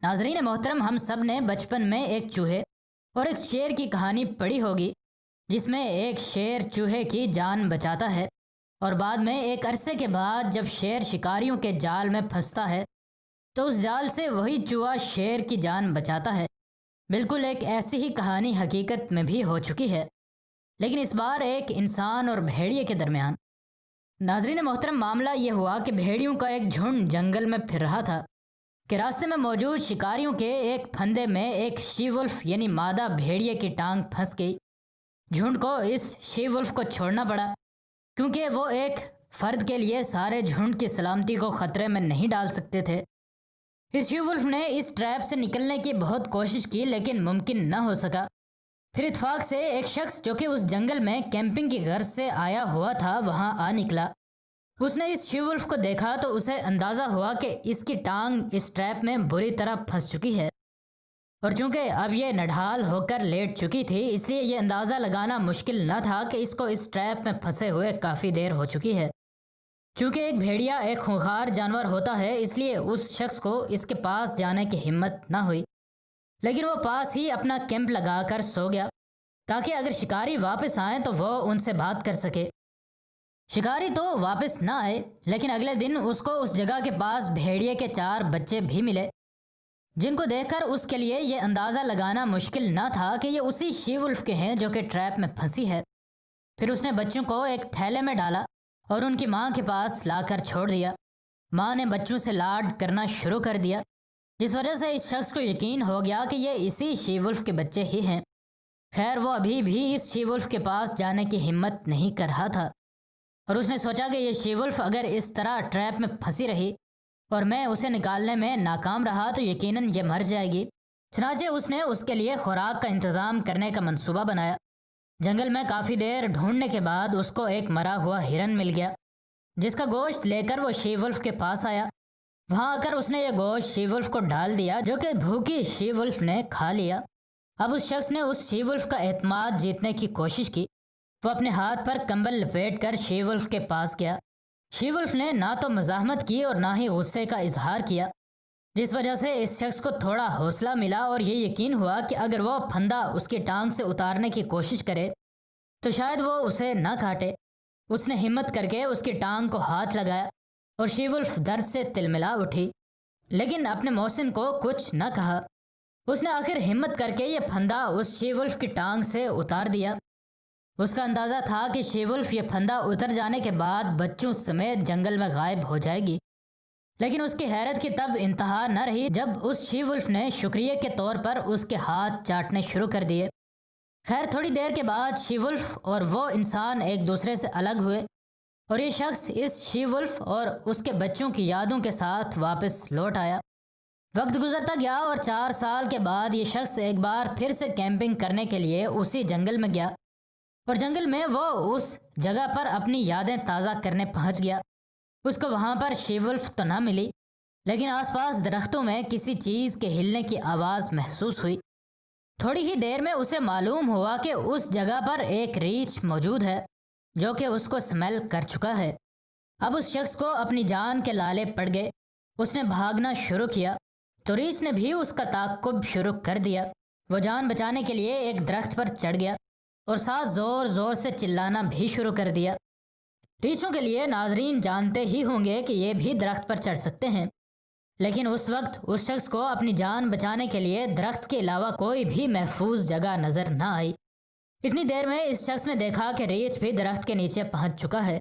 ناظرین محترم، ہم سب نے بچپن میں ایک چوہے اور ایک شیر کی کہانی پڑھی ہوگی، جس میں ایک شیر چوہے کی جان بچاتا ہے اور بعد میں ایک عرصے کے بعد جب شیر شکاریوں کے جال میں پھنستا ہے تو اس جال سے وہی چوہا شیر کی جان بچاتا ہے۔ بالکل ایک ایسی ہی کہانی حقیقت میں بھی ہو چکی ہے، لیکن اس بار ایک انسان اور بھیڑیے کے درمیان۔ ناظرین محترم، معاملہ یہ ہوا کہ بھیڑیوں کا ایک جھنڈ جنگل میں پھر رہا تھا کہ راستے میں موجود شکاریوں کے ایک پھندے میں ایک شی ولف یعنی مادہ بھیڑیے کی ٹانگ پھنس گئی۔ جھنڈ کو اس شی ولف کو چھوڑنا پڑا، کیونکہ وہ ایک فرد کے لیے سارے جھنڈ کی سلامتی کو خطرے میں نہیں ڈال سکتے تھے۔ اس شی ولف نے اس ٹریپ سے نکلنے کی بہت کوشش کی، لیکن ممکن نہ ہو سکا۔ پھر اتفاق سے ایک شخص جو کہ اس جنگل میں کیمپنگ کی غرض سے آیا ہوا تھا وہاں آ نکلا۔ اس نے اس شی ولف کو دیکھا تو اسے اندازہ ہوا کہ اس کی ٹانگ اس ٹریپ میں بری طرح پھنس چکی ہے، اور چونکہ اب یہ نڈھال ہو کر لیٹ چکی تھی، اس لیے یہ اندازہ لگانا مشکل نہ تھا کہ اس کو اس ٹریپ میں پھنسے ہوئے کافی دیر ہو چکی ہے۔ چونکہ ایک بھیڑیا ایک خونخوار جانور ہوتا ہے، اس لیے اس شخص کو اس کے پاس جانے کی ہمت نہ ہوئی، لیکن وہ پاس ہی اپنا کیمپ لگا کر سو گیا تاکہ اگر شکاری واپس آئیں تو وہ ان سے بات کر سکے۔ شکاری تو واپس نہ آئے، لیکن اگلے دن اس کو اس جگہ کے پاس بھیڑیے کے 4 بچے بھی ملے، جن کو دیکھ کر اس کے لیے یہ اندازہ لگانا مشکل نہ تھا کہ یہ اسی شی ولف کے ہیں جو کہ ٹریپ میں پھنسی ہے۔ پھر اس نے بچوں کو ایک تھیلے میں ڈالا اور ان کی ماں کے پاس لا کر چھوڑ دیا۔ ماں نے بچوں سے لاڈ کرنا شروع کر دیا، جس وجہ سے اس شخص کو یقین ہو گیا کہ یہ اسی شی ولف کے بچے ہی ہیں۔ خیر، وہ ابھی بھی اس شی ولف کے پاس جانے کی ہمت نہیں کر رہا تھا، اور اس نے سوچا کہ یہ شی ولف اگر اس طرح ٹریپ میں پھنسی رہی اور میں اسے نکالنے میں ناکام رہا تو یقیناً یہ مر جائے گی۔ چنانچہ اس نے اس کے لیے خوراک کا انتظام کرنے کا منصوبہ بنایا۔ جنگل میں کافی دیر ڈھونڈنے کے بعد اس کو ایک مرا ہوا ہرن مل گیا، جس کا گوشت لے کر وہ شی ولف کے پاس آیا۔ وہاں آ کر اس نے یہ گوشت شی ولف کو ڈال دیا، جو کہ بھوکی شی ولف نے کھا لیا۔ اب اس شخص نے اس شی ولف کا اعتماد جیتنے کی کوشش کی۔ وہ اپنے ہاتھ پر کمبل لپیٹ کر شی ولف کے پاس گیا۔ شی ولف نے نہ تو مزاحمت کی اور نہ ہی غصے کا اظہار کیا، جس وجہ سے اس شخص کو تھوڑا حوصلہ ملا اور یہ یقین ہوا کہ اگر وہ پھندا اس کی ٹانگ سے اتارنے کی کوشش کرے تو شاید وہ اسے نہ کاٹے۔ اس نے ہمت کر کے اس کی ٹانگ کو ہاتھ لگایا اور شی ولف درد سے تلملا اٹھی، لیکن اپنے محسن کو کچھ نہ کہا۔ اس نے آخر ہمت کر کے یہ پھندا اس شی ولف کی ٹانگ سے اتار دیا۔ اس کا اندازہ تھا کہ شی ولف یہ پھندا اتر جانے کے بعد بچوں سمیت جنگل میں غائب ہو جائے گی، لیکن اس کی حیرت کی تب انتہا نہ رہی جب اس شی ولف نے شکریہ کے طور پر اس کے ہاتھ چاٹنے شروع کر دیے۔ خیر، تھوڑی دیر کے بعد شی ولف اور وہ انسان ایک دوسرے سے الگ ہوئے، اور یہ شخص اس شی ولف اور اس کے بچوں کی یادوں کے ساتھ واپس لوٹ آیا۔ وقت گزرتا گیا اور 4 سال کے بعد یہ شخص ایک بار پھر سے کیمپنگ کرنے کے لیے اسی جنگل میں گیا، اور جنگل میں وہ اس جگہ پر اپنی یادیں تازہ کرنے پہنچ گیا۔ اس کو وہاں پر شی ولف تو نہ ملی، لیکن آس پاس درختوں میں کسی چیز کے ہلنے کی آواز محسوس ہوئی۔ تھوڑی ہی دیر میں اسے معلوم ہوا کہ اس جگہ پر ایک ریچھ موجود ہے جو کہ اس کو سمیل کر چکا ہے۔ اب اس شخص کو اپنی جان کے لالے پڑ گئے۔ اس نے بھاگنا شروع کیا تو ریچھ نے بھی اس کا تعاقب شروع کر دیا۔ وہ جان بچانے کے لیے ایک درخت پر چڑھ گیا اور ساتھ زور زور سے چلانا بھی شروع کر دیا۔ ریچھوں کے لیے ناظرین جانتے ہی ہوں گے کہ یہ بھی درخت پر چڑھ سکتے ہیں، لیکن اس وقت اس شخص کو اپنی جان بچانے کے لیے درخت کے علاوہ کوئی بھی محفوظ جگہ نظر نہ آئی۔ اتنی دیر میں اس شخص نے دیکھا کہ ریچھ بھی درخت کے نیچے پہنچ چکا ہے۔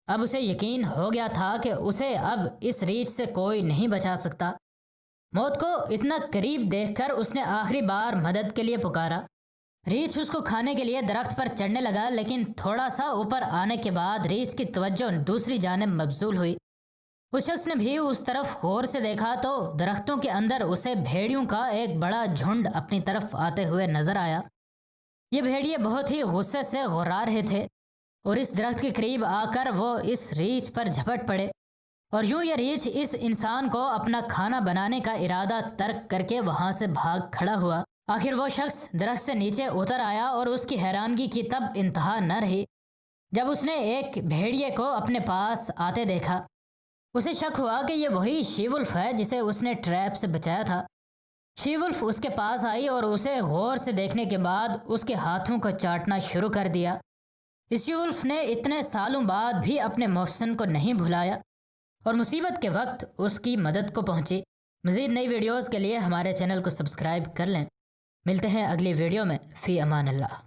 اب اسے یقین ہو گیا تھا کہ اسے اب اس ریچھ سے کوئی نہیں بچا سکتا۔ موت کو اتنا قریب دیکھ کر اس نے آخری بار مدد کے لیے پکارا۔ ریچھ اس کو کھانے کے لیے درخت پر چڑھنے لگا، لیکن تھوڑا سا اوپر آنے کے بعد ریچھ کی توجہ دوسری جانب مبذول ہوئی۔ اس شخص نے بھی اس طرف غور سے دیکھا تو درختوں کے اندر اسے بھیڑیوں کا ایک بڑا جھنڈ اپنی طرف آتے ہوئے نظر آیا۔ یہ بھیڑیے بہت ہی غصے سے غرا رہے تھے، اور اس درخت کے قریب آ کر وہ اس ریچھ پر جھپٹ پڑے، اور یوں یہ ریچھ اس انسان کو اپنا کھانا بنانے کا ارادہ ترک کر کے وہاں سے بھاگ کھڑا ہوا۔ آخر وہ شخص درخت سے نیچے اتر آیا اور اس کی حیرانگی کی تب انتہا نہ رہی جب اس نے ایک بھیڑیے کو اپنے پاس آتے دیکھا۔ اسے شک ہوا کہ یہ وہی شی ولف ہے جسے اس نے ٹریپ سے بچایا تھا۔ شی ولف اس کے پاس آئی اور اسے غور سے دیکھنے کے بعد اس کے ہاتھوں کو چاٹنا شروع کر دیا۔ شی ولف نے اتنے سالوں بعد بھی اپنے محسن کو نہیں بھلایا اور مصیبت کے وقت اس کی مدد کو پہنچی۔ مزید نئی ویڈیوز کے لیے ہمارے چینل کو سبسکرائب کر لیں۔ ملتے ہیں اگلی ویڈیو میں۔ فی امان اللہ۔